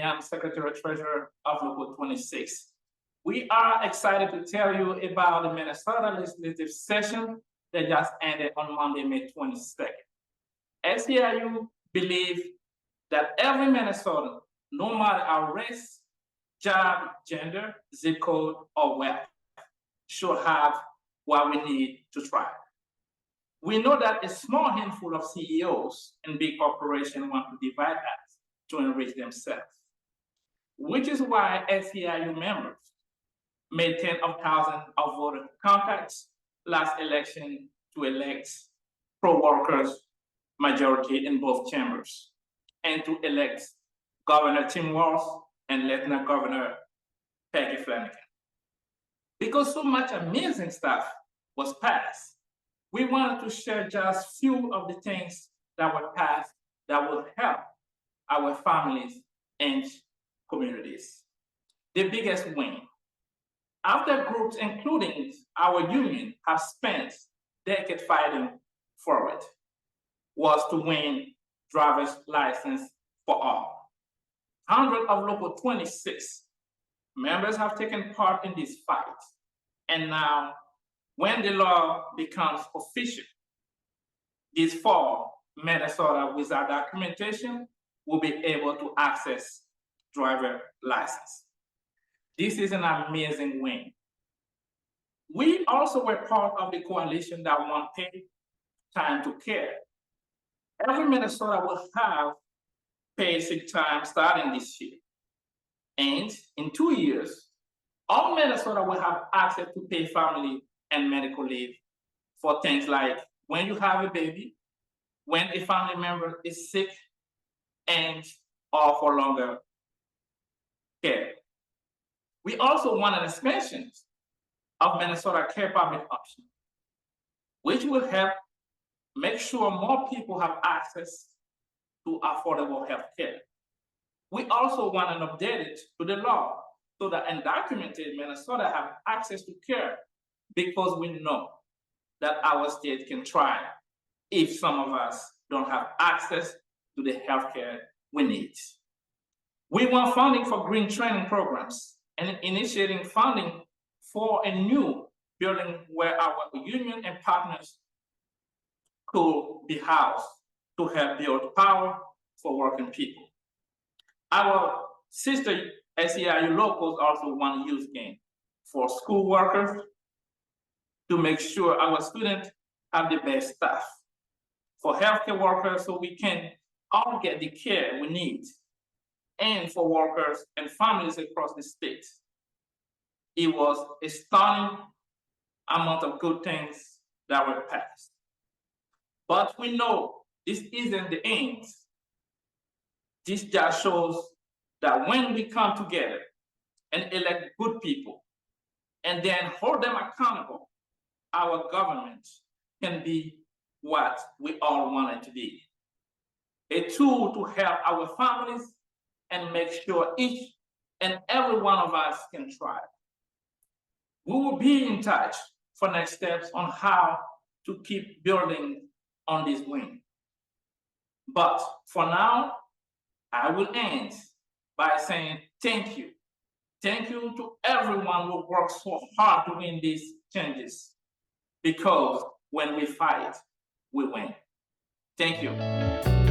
am Secretary Treasurer of Local 26. We are excited to tell you about the Minnesota legislative session that just ended on Monday, May 22nd. SEIU believes that every Minnesotan, no matter our race, job, gender, zip code, or wealth, should have what we need to thrive. We know that a small handful of CEOs and big corporations want to divide us to enrich themselves, which is why SEIU members made tens of thousands of voter contacts last election to elect pro-workers majority in both chambers and to elect Governor Tim Walz and Lieutenant Governor Peggy Flanagan. Because so much amazing stuff was passed, we wanted to share just few of the things that were passed that will help our families and communities. The biggest win, after groups including our union have spent decades fighting for it, was to win driver's license for all. Hundreds of Local 26 members have taken part in this fight. And now, when the law becomes official this fall, Minnesota without documentation will be able to access driver license. This is an amazing win. We also were part of the coalition that won paid time to care. Every Minnesota will have paid sick time starting this year. And in 2 years, all Minnesota will have access to paid family and medical leave for things like when you have a baby, when a family member is sick, and or for longer care. We also want an expansion of Minnesota Care Public Option, which will help make sure more people have access to affordable health care. We also want an update to the law so that undocumented Minnesota have access to care, because we know that our state can thrive if some of us don't have access to the health care we need. We want funding for green training programs and initiating funding for a new building where our union and partners could be housed to help build power for working people. Our sister SEIU locals also want a youth game for school workers to make sure our students have the best staff, for healthcare workers so we can all get the care we need, and for workers and families across the state. It was a stunning amount of good things that were passed. But we know this isn't the end. This just shows that when we come together and elect good people and then hold them accountable, our government can be what we all want it to be. A tool to help our families and make sure each and every one of us can thrive. We will be in touch for next steps on how to keep building on this win. But for now, I will end by saying thank you. Thank you to everyone who worked so hard to win these changes, because when we fight, we win. Thank you.